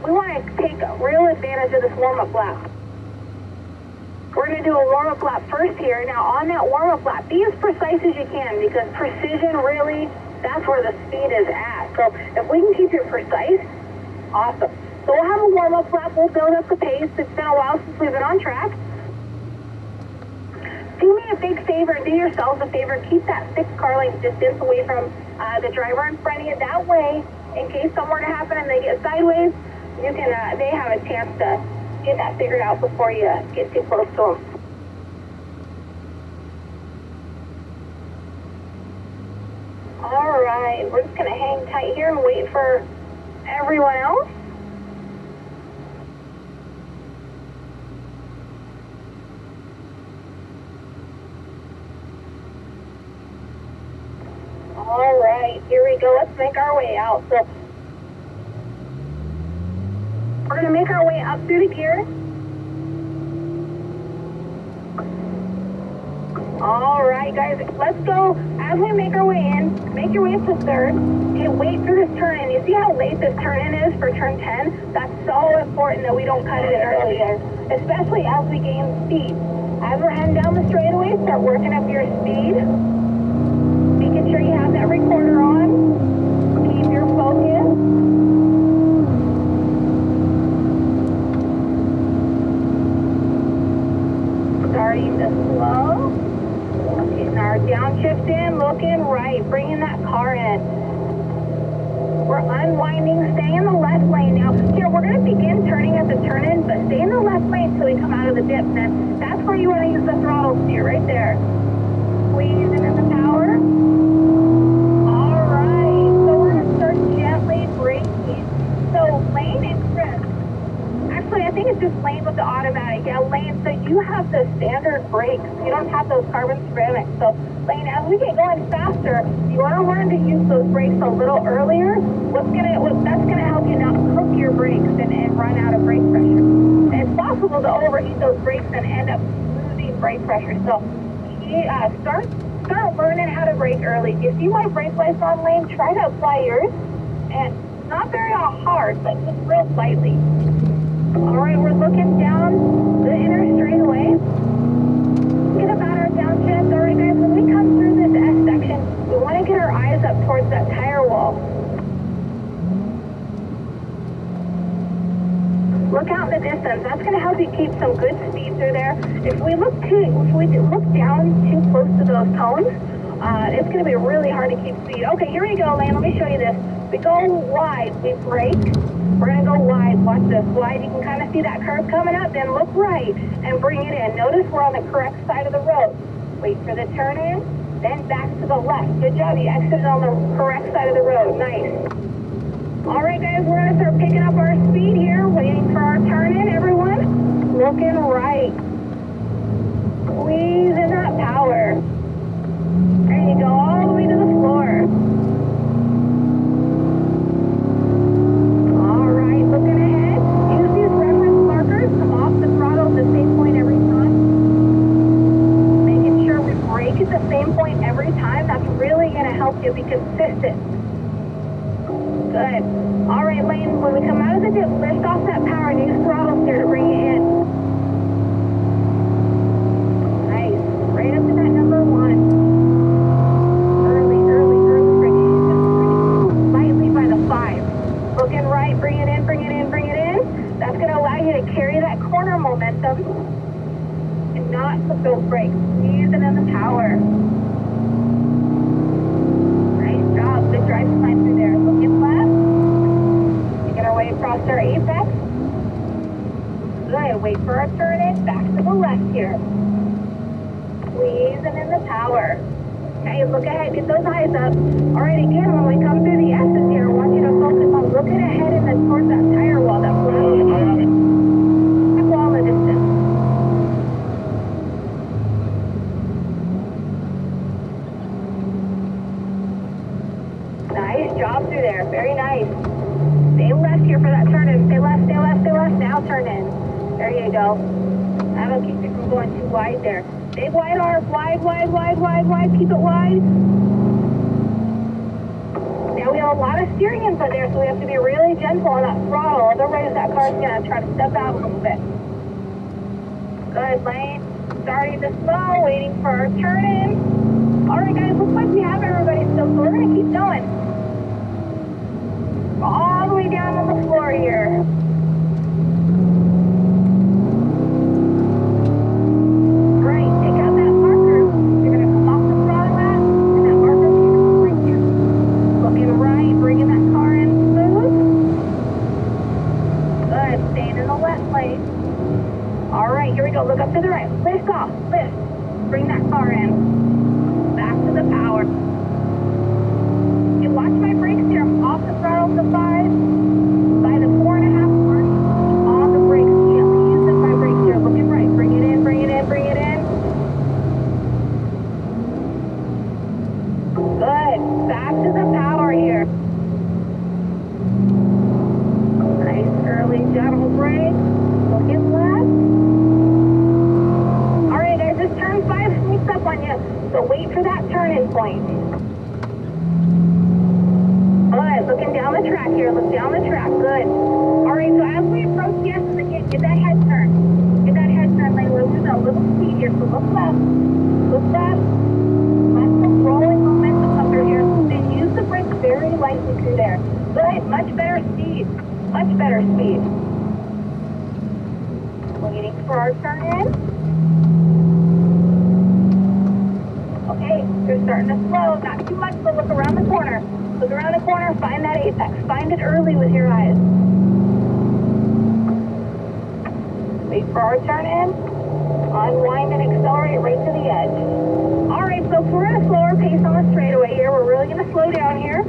We want to take real advantage of this warm-up lap. We're going to do a warm-up lap first here. Now, on that warm-up lap, be as precise as you can, because precision really, that's where the speed is at. So if we can keep it precise, awesome. So we'll have a warm-up lap. We'll build up the pace. It's been a while since we've been on track. Do me a big favor and do yourselves a favor. Keep that 6 car length distance away from the driver in front of you. That way, in case something were to happen and they get sideways, you can. They have a chance to get that figured out before you get too close to them. All right, we're just gonna hang tight here and wait for everyone else. All right, here we go. Let's make our way out. So we're going to make our way up through the gear. All right, guys, let's go. As we make our way in, make your way up to third. Okay, wait for this turn in. You see how late this turn in is for turn 10? That's so important that we don't cut it in earlier, especially as we gain speed. As we're heading down the straightaway, start working up your speed. Making sure you have that recorder on. Keep your focus. Starting to slow. Getting our downshift in, looking right, bringing that car in. We're unwinding, stay in the left lane now. Here, we're going to begin turning at the turn-in, but stay in the left lane until we come out of the dip. Then that's where you want to use the throttle steer, right there. Squeezing in the power. All right, so we're going to start gently braking. So lane and grip. Actually, I think it's just lane with the automatic. Yeah, lane, so you have the standard brakes. You don't have those carbon ceramics. So lane, as we get going faster, you want to learn to use those brakes a little earlier. That's gonna help you not cook your brakes and run out of brake pressure. And it's possible to overheat those brakes and end up losing brake pressure. So start learning how to brake early. If you see my brake lights on lane, try to apply yours, and not very hard, but just real lightly. All right, we're looking down the inner straightaway. Get about our downshift. All right, guys, when we come through this S section, we want to get our eyes up towards that tire wall. Look out in the distance. That's going to help you keep some good speed through there. If we look down too close to those cones, it's going to be really hard to keep speed. Okay, here we go, Lane. Let me show you this. We go wide. We brake. We're going to go wide. Watch this. Wide. You can kind of see that curve coming up. Then look right and bring it in. Notice we're on the correct side of the road. Wait for the turn in. Then back to the left. Good job. You exited on the correct side of the road. Nice. All right, guys. We're going to start picking up our speed here. Waiting for our turn in, everyone. Looking right. Squeezing that power. There you go. All the way to the floor. At the same point every time. That's really going to help you be consistent. Good. All right, Lane, when we come out of the dip, lift off that power and use throttle steer to bring it in. Nice. Right up to that number 1. Early braking. Lightly by the 5. Looking right, bring it in, bring it in, bring it in. That's going to allow you to carry that corner momentum and not put those brakes. Squeezing in the power. Nice job. Good drive time through there. Looking left. Making our way across our apex. Good. Wait for our turn in. Back to the left here. Squeezing in the power. Okay, look ahead. Get those eyes up. All right, again, when we come through the S's here, I want you to focus on looking ahead and then towards that tire wall, that flat wall in the distance. Nice job through there. Very nice. Stay left here for that turn in. Stay left, stay left, stay left. Now turn in. There you go. That'll keep you from going too wide there. Stay wide, arc. Wide, wide, wide, wide, wide. Keep it wide. Now And we have a lot of steering input there, so we have to be really gentle on that throttle. Otherwise, that car's going to try to step out a little bit. Good, lane. Starting to slow, waiting for our turn in. All right, guys, looks like we have everybody still, so we're going to keep going. All the way down on the floor here. Great, take out that marker. You're going to come off the throttle mat, and that marker is right here. Looking right, bringing that car in smooth. Good, staying in the left lane. All right, here we go. Look up to the right. Lift off. Lift. Bring that car in. Back to the power. You watch my brakes here. I'm off the throttle to 5. By the 4.5 mark, on the brakes. Gently using my brakes here. Looking right. Bring it in, bring it in, bring it in. Good. Back to the power here. Nice early gentle brake. Looking left. Turn 5 sneaks up on you, so wait for that turn-in point. Good, looking down the track here, look down the track, good. Alright, so as we approach the end of the gate, get that head turn. Get that head turn lane, we'll do a little speed here, so look left. Look left. Let some rolling momentum come through here, then use the brakes very lightly through there. Good, much better speed. Much better speed. Waiting for our turn in. Okay, you're starting to slow, not too much, but look around the corner. Look around the corner, find that apex. Find it early with your eyes. Wait for our turn in. Unwind and accelerate right to the edge. All right, so we're at a slower pace on the straightaway here. We're really going to slow down here.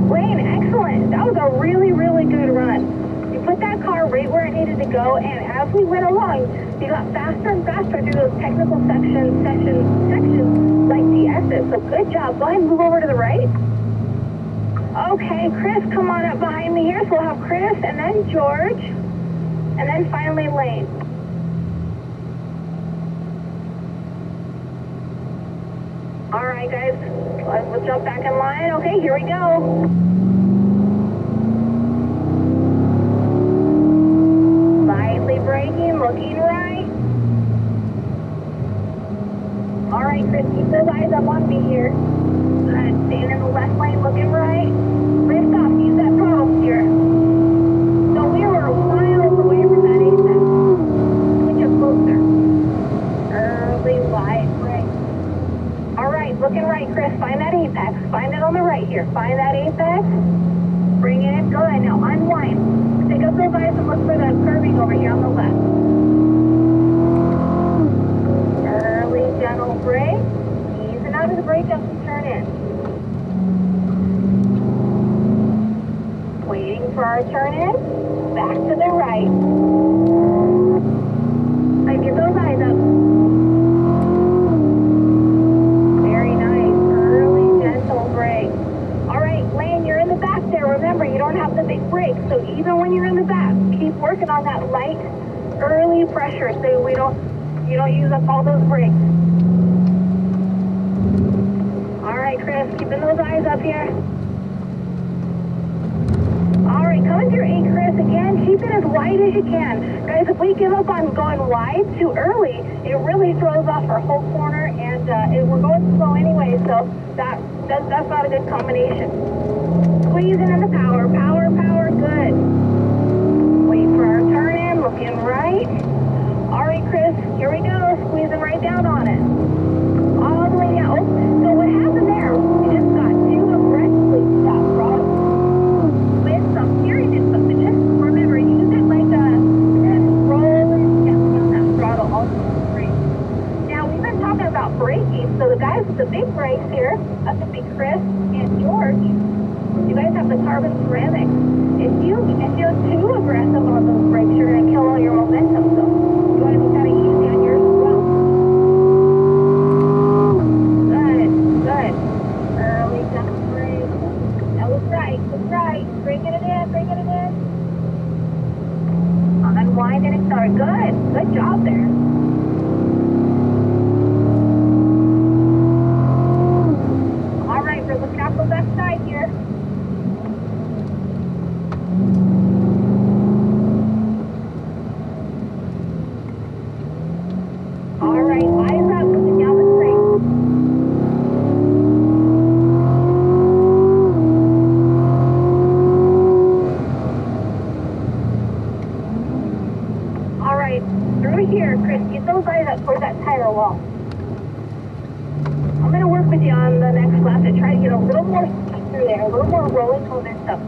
Lane, excellent. That was a really, really good run. You put that car right where it needed to go, and as we went along, you got faster and faster through those technical sections like DS's. So good job. Go ahead and move over to the right. Okay, Chris, come on up behind me here. So we'll have Chris, and then George, and then finally Lane. All right, guys, we'll jump back in line. Okay, here we go. Lightly braking, looking right. All right, Chris, keep those eyes up on me here. Good, staying in the left lane, looking right. Lift off, use that throttle steer. So we were miles away from that apex. Switch it closer. Early wide brake. All right, looking right, Chris. Find that apex. Find it on the right here. Find that apex. Bring it in. Good. Now unwind. Pick up those eyes and look for the curving over here on the left. Early, gentle brake. Easing out of the brake up and turn in. Waiting for our turn in. Back to the right. And get those eyes up. Very nice. Early, gentle brake. All right, Lane, you're in the back there. Remember, you don't have the big brake, so even when you're in the back, keep working on that light, early pressure so you don't use up all those brakes. All right, Chris, keeping those eyes up here. All right, coming through 8, Chris, again, keep it as wide as you can. Guys, if we give up on going wide too early, it really throws off our whole corner, and we're going slow anyway, so that's not a good combination. Squeezing in the power, power, power, good. Wait for our turn in, looking right. All right, Chris, here we go, squeezing right down on it. All the way down. Oh, so what happened there? We just got too aggressively to that throttle. With some steering input, but just remember, use it like and roll and gently on that throttle also brake. Now, we've been talking about braking, so the guys with the big brakes here, that's to be Chris and George. You guys have the carbon ceramics. If you're too aggressive on those brakes, you're going to kill all your momentum. So you want to be kind of easy on yours as well. Good, good. Early gentle brake. That was right, Bringing it in, bringing it in. Unwind and accelerate. Good job there. All right, we're looking out the Chris, get those eyes up towards that tire wall. I'm going to work with you on the next lap to try to get a little more speed through there, a little more rolling momentum.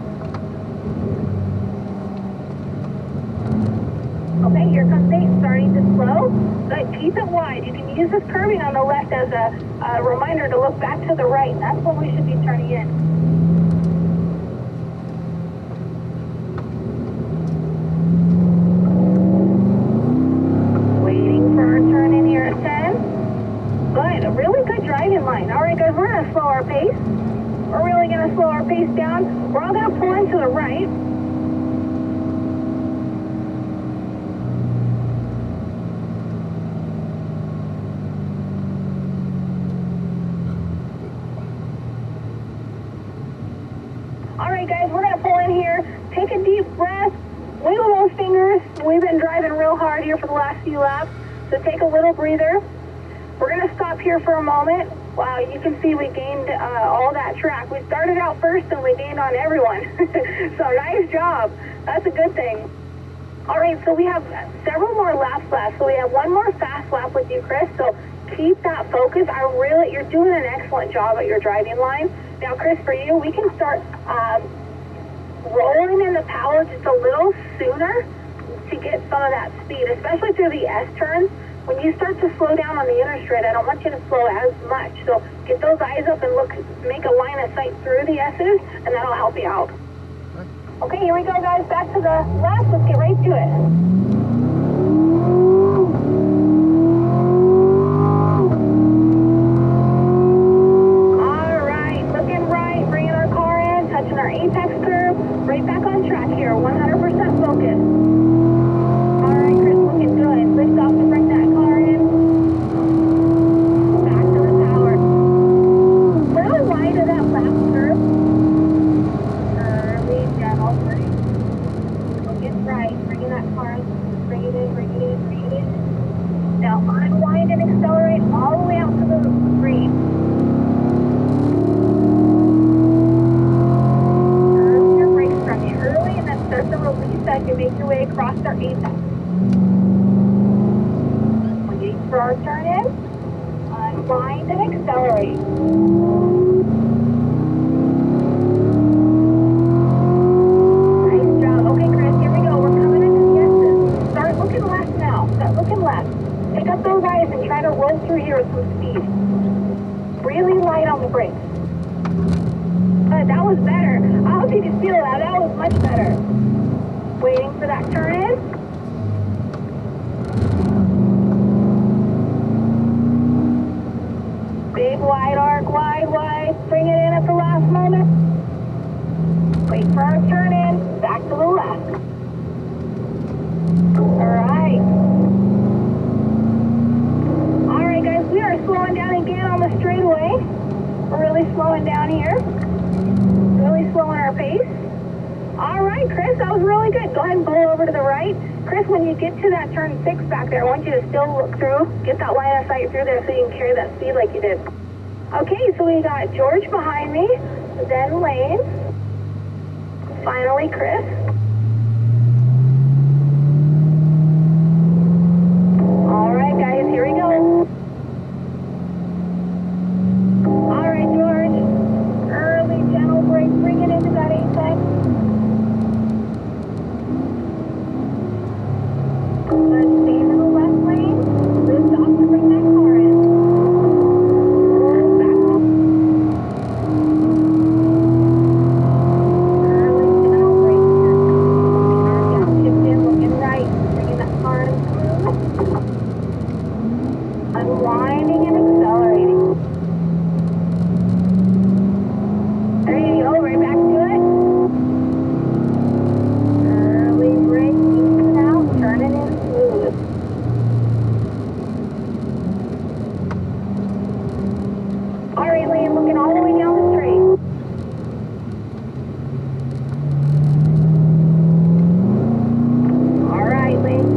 Okay, here comes 8, starting to slow. Good, keep it wide. You can use this curving on the left as a reminder to look back to the right. That's when we should be turning in. Driving line. All right, guys, we're going to slow our pace. We're really going to slow our pace down. We're all going to pull into the right. All right, guys, we're going to pull in here. Take a deep breath. Wiggle those fingers. We've been driving real hard here for the last few laps, so take a little breather. We're going to stop here for a moment. Wow, you can see we gained all that track. We started out first and we gained on everyone. So nice job. That's a good thing. All right, so we have several more laps left. So we have one more fast lap with you, Chris. So keep that focus. You're doing an excellent job at your driving line. Now, Chris, for you, we can start rolling in the power just a little sooner to get some of that speed, especially through the S-turns. When you start to slow down on the interstate, I don't want you to slow as much. So get those eyes up and make a line of sight through the S's, and that'll help you out. Okay, here we go, guys. Back to the left. Let's get right to it. Get that line of sight through there so you can carry that speed like you did. Okay, so we got George behind me, then Lane, finally Chris. All right, guys, here we go. All right, George, early gentle brake, bring it into that apex. Let's stay in the left lane. Lift off to bring that car in. Back. Early gentle brake here. Looking our downshift in, looking right. Bringing that car in smooth. Unwinding and accelerating. There you go, right back to it. Early brake, even out, turning in smooth. All right, Lane, looking all the way down the straight. All right, Lane.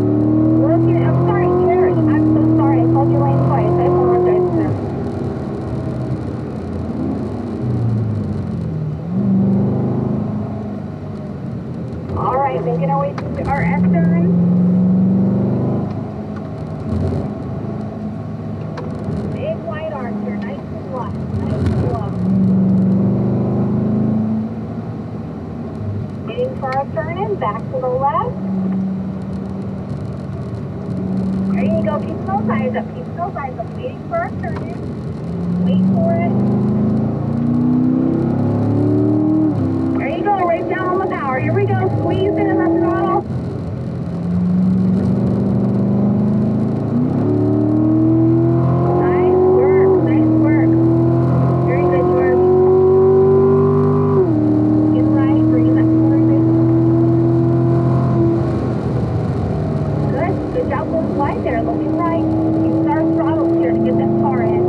I'm sorry, Jared. I'm so sorry. I called you Lane twice. I apologize for that. All right, making our way through our S-turn. turn-in, back to the left. There you go, keep those eyes up, keep those eyes up. Waiting for our turn-in. Wait for it. There you go, right down on the power. Here we go, squeeze it in the throttle. Nice work, nice work. Very good, George. Get right, bring that forward. Good job going wide there, looking right. Use our throttle here to get that car in.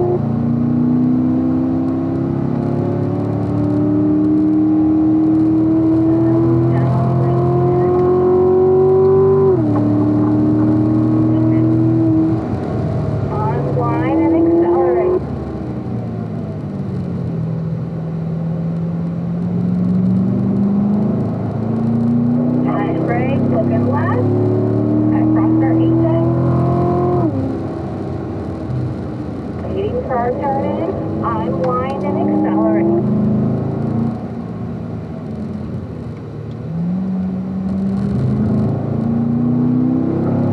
Unwind and accelerate.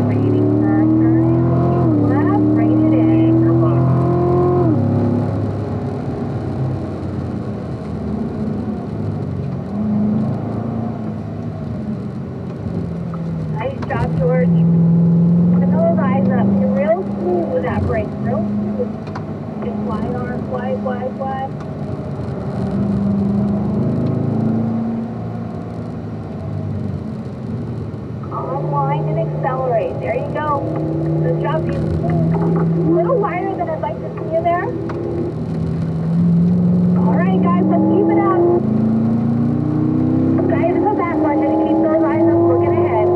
Waiting for our turn. Left, bring it in. Come on. Nice job, George. Put those eyes up. You're real smooth with that brake. Real smooth. Just wide arms, wide, wide, wide. Unwind and accelerate. There you go. Good job. You a little wider than I'd like to see you there. All right, guys, let's keep it up. Guys, in the back one, just keep those eyes up, looking ahead.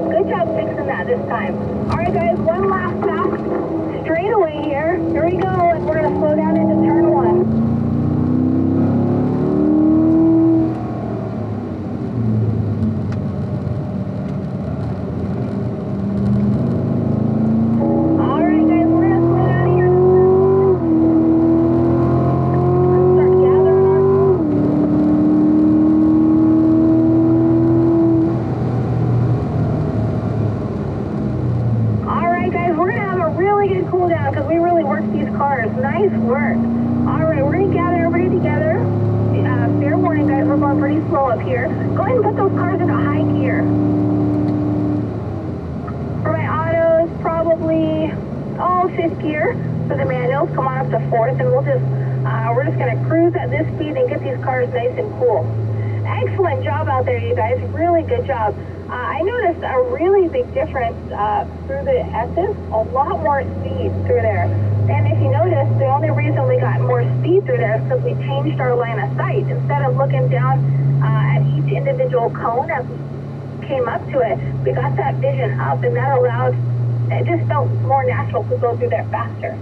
Good job fixing that this time. All right, guys, one last pass. Straightaway here. Here we go, and we're going to slow down into turn one. Nice work. All right, we're going to gather everybody together. Fair warning, guys, we're going pretty slow up here. Go ahead and put those cars into high gear. For my autos, probably, fifth gear. For the manuals, come on up to fourth, and we're just going to cruise at this speed and get these cars nice and cool. Excellent job out there, you guys. Really good job. I noticed a really big difference through the S's. A lot more speed through there. And if you notice, the only reason we got more speed through there is because we changed our line of sight. Instead of looking down at each individual cone as we came up to it, we got that vision up, and that allowed, it just felt more natural to go through there faster.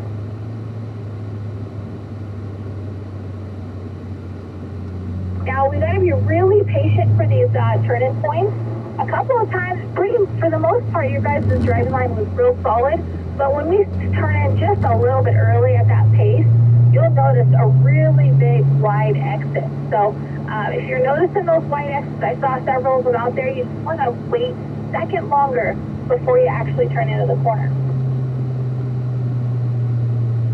Now, we got to be really patient for these turn-in points. A couple of times, for the most part, your guys' driving line was real solid, but when we turn in just a little bit early at that pace, you'll notice a really big wide exit. So if you're noticing those wide exits, I saw several of them out there, you just want to wait a second longer before you actually turn into the corner.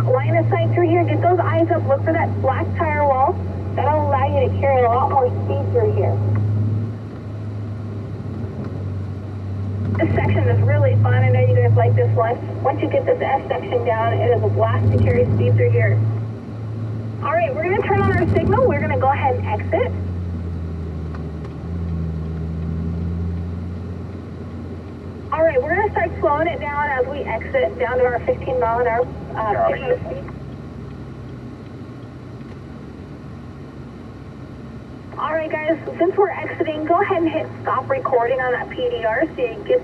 Line of sight through here, get those eyes up, look for that black tire wall. That'll allow you to carry a lot more speed through here. This section is really fun. I know you guys like this one. Once you get this S section down, it is a blast to carry speed through here. All right, we're going to turn on our signal. We're going to go ahead and exit. All right, we're going to start slowing it down as we exit down to our 15 mile an hour signal speed. All right, guys, since we're exiting, go ahead and hit stop recording on that PDR so you get